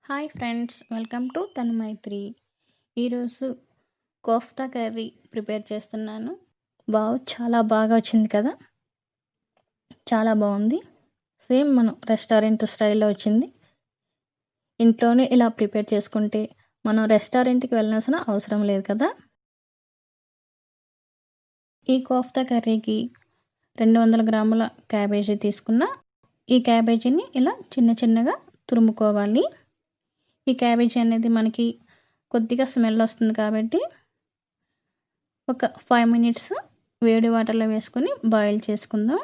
Hi friends, welcome to Tanumaitri. ఈరోజు kofta curry prepare చేస్తున్నాను. చాలా బాగా వచ్చింది కదా, చాలా బాగుంది. సేమ్ మనం రెస్టారెంట్ స్టైల్లో వచ్చింది. ఇంట్లోనే ఇలా ప్రిపేర్ చేసుకుంటే మనం రెస్టారెంట్కి వెళ్ళాల్సిన అవసరం లేదు కదా. ఈ కోఫ్తా కర్రీకి 200 గ్రాముల క్యాబేజీ తీసుకున్న. ఈ క్యాబేజీని ఇలా చిన్న చిన్నగా తురుముకోవాలి. ఈ క్యాబేజీ అనేది మనకి కొద్దిగా స్మెల్ వస్తుంది కాబట్టి ఒక 5 మినిట్స్ వేడి వాటర్లో వేసుకొని బాయిల్ చేసుకుందాం.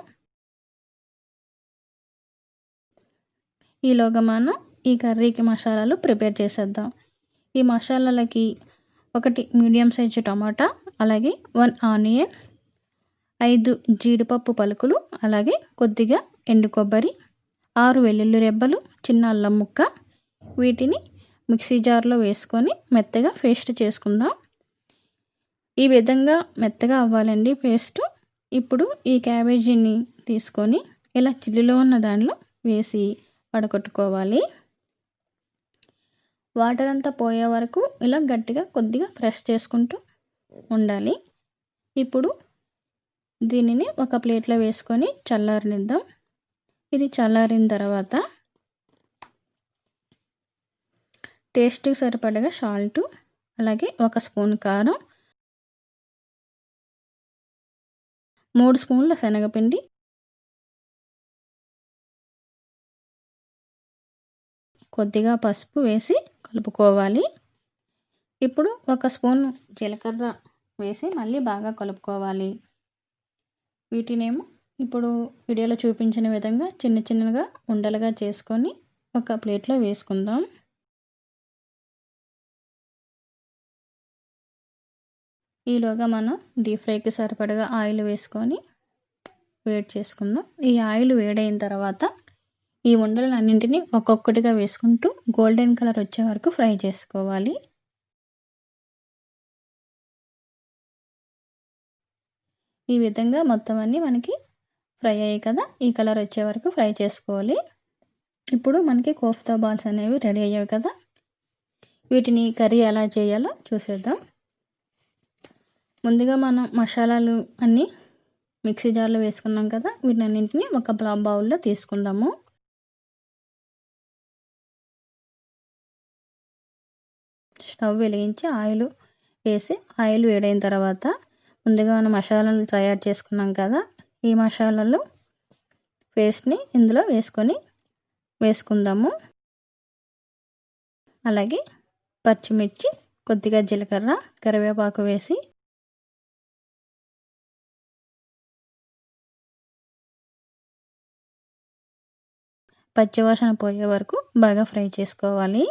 ఈలోగా మనం ఈ కర్రీకి మసాలాలు ప్రిపేర్ చేసేద్దాం. ఈ మసాలాలకి 1 మీడియం సైజు టమాటా, అలాగే 1 ఆనియన్, 5 జీడిపప్పు పలుకులు, అలాగే కొద్దిగా ఎండు కొబ్బరి, 6 వెల్లుల్లి రెబ్బలు, చిన్న అల్లం ముక్క. వీటిని మిక్సీ జార్లో వేసుకొని మెత్తగా పేస్ట్ చేసుకుందాం. ఈ విధంగా మెత్తగా అవ్వాలండి పేస్ట్. ఇప్పుడు ఈ క్యాబేజీని తీసుకొని ఇలా చిల్లులో ఉన్న దానిలో వేసి వడకట్టుకోవాలి. వాటర్ అంతా పోయే వరకు ఇలా గట్టిగా కొద్దిగా ప్రెస్ చేసుకుంటూ ఉండాలి. ఇప్పుడు దీనిని ఒక ప్లేట్లో వేసుకొని చల్లారనిద్దాం. ఇది చల్లారిన తర్వాత టేస్ట్కి సరిపడగా సాల్ట్, అలాగే 1 స్పూన్ కారం, 3 స్పూన్ల శనగపిండి, కొద్దిగా పసుపు వేసి కలుపుకోవాలి. ఇప్పుడు 1 స్పూన్ జీలకర్ర వేసి మళ్ళీ బాగా కలుపుకోవాలి. వీటినేమో ఇప్పుడు వీడియోలో చూపించిన విధంగా చిన్న చిన్నగా ఉండలుగా చేసుకొని ఒక ప్లేట్లో వేసుకుందాం. ఈలోగా మనం డీప్ ఫ్రైకి సరిపడగా ఆయిల్ వేసుకొని వేడి చేసుకుందాం. ఈ ఆయిల్ వేడైన తర్వాత ఈ ఉండలన్నింటినీ ఒక్కొక్కటిగా వేసుకుంటూ గోల్డెన్ కలర్ వచ్చే వరకు ఫ్రై చేసుకోవాలి. ఈ విధంగా మొత్తం అన్నీ మనకి ఫ్రై అయ్యాయి కదా, ఈ కలర్ వచ్చే వరకు ఫ్రై చేసుకోవాలి. ఇప్పుడు మనకి కోఫ్తా బాల్స్ అనేవి రెడీ అయ్యాయి కదా. వీటిని కర్రీ ఎలా చేయాలో చూసేద్దాం. ముందుగా మనం మసాలాలు అన్నీ మిక్సీ జార్లో వేసుకున్నాం కదా, వీటన్నింటినీ ఒక బౌల్లో తీసుకుందాము. స్టవ్ వెలిగించి ఆయిల్ వేసి ఆయిల్ వేడైన తర్వాత ముందుగా మనం మసాలాలు తయారు చేసుకున్నాం కదా, ఈ మసాలాలు పేస్ట్ని ఇందులో వేసుకుందాము. అలాగే పచ్చిమిర్చి, కొద్దిగా జీలకర్ర, కరివేపాకు వేసి పచ్చివాసన పోయే వరకు బాగా ఫ్రై చేసుకోవాలి.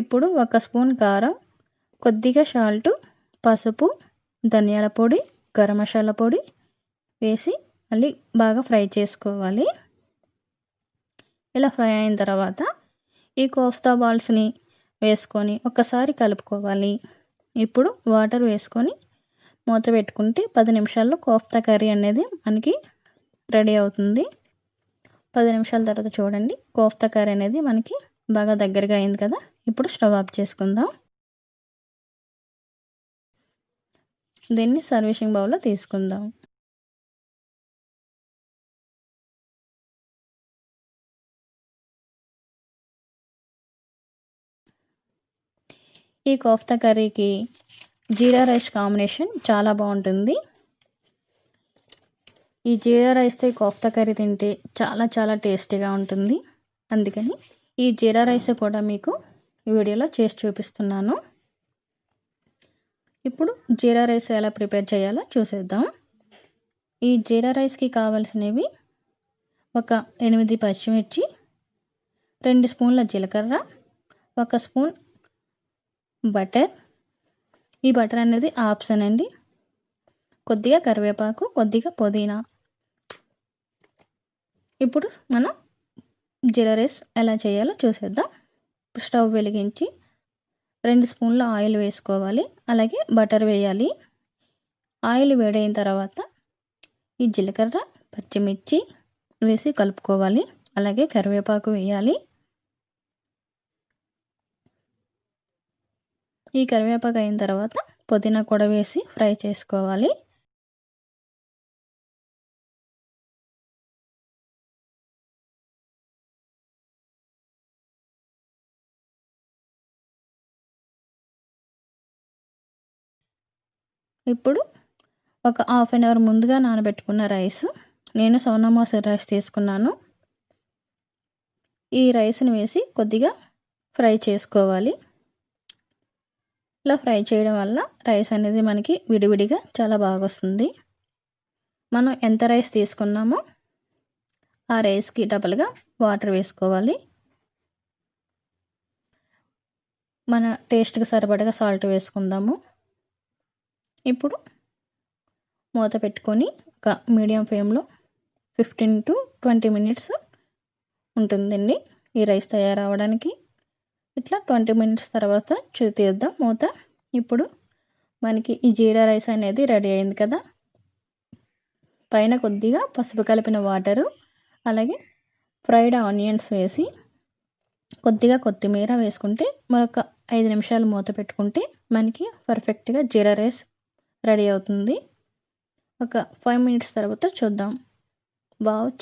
ఇప్పుడు 1 స్పూన్ కారం, కొద్దిగా సాల్ట్, పసుపు, ధనియాల పొడి, గరం మసాలా పొడి వేసి మళ్ళీ బాగా ఫ్రై చేసుకోవాలి. ఇలా ఫ్రై అయిన తర్వాత ఈ కోఫ్తా బాల్స్ని వేసుకొని ఒకసారి కలుపుకోవాలి. ఇప్పుడు వాటర్ వేసుకొని మూత పెట్టుకుంటే 10 నిమిషాల్లో కోఫ్తా కర్రీ అనేది మనకి రెడీ అవుతుంది. 10 నిమిషాల తర్వాత చూడండి, కోఫ్తా కర్రీ అనేది మనకి బాగా దగ్గరగా అయింది కదా. ఇప్పుడు స్టవ్ ఆఫ్ చేసుకుందాం. దీన్ని సర్వింగ్ బౌల్లో తీసుకుందాం. ఈ కోఫ్తా కర్రీకి జీరా రైస్ కాంబినేషన్ చాలా బాగుంటుంది. ఈ జీరా రైస్తో కోఫ్తా కర్రీ తింటే చాలా టేస్టీగా ఉంటుంది. అందుకని ఈ జీరా రైస్ కూడా మీకు ఈ వీడియోలో చేసి చూపిస్తున్నాను. ఇప్పుడు జీరా రైస్ ఎలా ప్రిపేర్ చేయాలో చూసేద్దాం. ఈ జీరా రైస్కి కావాల్సినవి ఒక 8 పచ్చిమిర్చి, 2 స్పూన్ల జీలకర్ర, 1 స్పూన్ బటర్. ఈ బటర్ అనేది ఆప్షన్ అండి. కొద్దిగా కరివేపాకు, కొద్దిగా పుదీనా. ఇప్పుడు మనం జీరా రైస్ ఎలా చేయాలో చూసేద్దాం. స్టవ్ వెలిగించి 2 స్పూన్ల ఆయిల్ వేసుకోవాలి, అలాగే బటర్ వేయాలి. ఆయిల్ వేడైన తర్వాత ఈ జీలకర్ర, పచ్చిమిర్చి వేసి కలుపుకోవాలి. అలాగే కరివేపాకు వేయాలి. ఈ కరివేపాకు అయిన తర్వాత పుదీనా కూడా వేసి ఫ్రై చేసుకోవాలి. ఇప్పుడు ఒక హాఫ్ అన్ అవర్ ముందుగా నానబెట్టుకున్న రైస్, నేను సోనా మసూరి రైస్ తీసుకున్నాను. ఈ రైస్ని వేసి కొద్దిగా ఫ్రై చేసుకోవాలి. ఇలా ఫ్రై చేయడం వల్ల రైస్ అనేది మనకి విడివిడిగా చాలా బాగా వస్తుంది. మనం ఎంత రైస్ తీసుకున్నామో ఆ రైస్కి డబల్గా వాటర్ వేసుకోవాలి. మన టేస్ట్కి సరిపడగా సాల్ట్ వేసుకుందాము. ఇప్పుడు మూత పెట్టుకొని ఒక మీడియం ఫ్లేమ్లో 15 to 20 మినిట్స్ ఉంటుందండి ఈ రైస్ తయారవడానికి. ఇట్లా 20 మినిట్స్ తర్వాత తీద్దాం మూత. ఇప్పుడు మనకి ఈ జీరా రైస్ అనేది రెడీ అయింది కదా. పైన కొద్దిగా పసుపు కలిపిన వాటరు, అలాగే ఫ్రైడ్ ఆనియన్స్ వేసి కొద్దిగా కొత్తిమీర వేసుకుంటే మరొక 5 నిమిషాలు మూత పెట్టుకుంటే మనకి పర్ఫెక్ట్గా జీరా రైస్ రెడీ అవుతుంది. ఒక 5 మినిట్స్ తర్వాత చూద్దాం.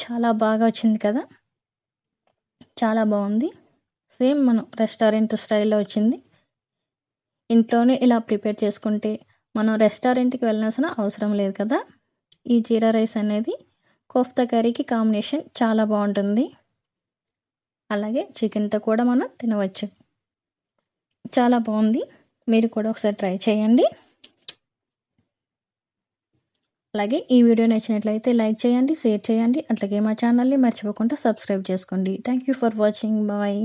చాలా బాగా వచ్చింది కదా, చాలా బాగుంది. సేమ్ మనం రెస్టారెంట్ స్టైల్లో వచ్చింది. ఇంట్లోనే ఇలా ప్రిపేర్ చేసుకుంటే మనం రెస్టారెంట్కి వెళ్ళాల్సిన అవసరం లేదు కదా. ఈ జీరా రైస్ అనేది కోఫ్తా కర్రీకి కాంబినేషన్ చాలా బాగుంటుంది. అలాగే చికెన్తో కూడా మనం తినవచ్చు. చాలా బాగుంది. మీరు కూడా ఒకసారి ట్రై చేయండి. అలాగే ఈ వీడియో నచ్చినట్లయితే లైక్ చేయండి, షేర్ చేయండి. అట్లాగే మా ఛానల్ని మర్చిపోకుండా సబ్స్క్రైబ్ చేసుకోండి. Thank you for watching. Bye.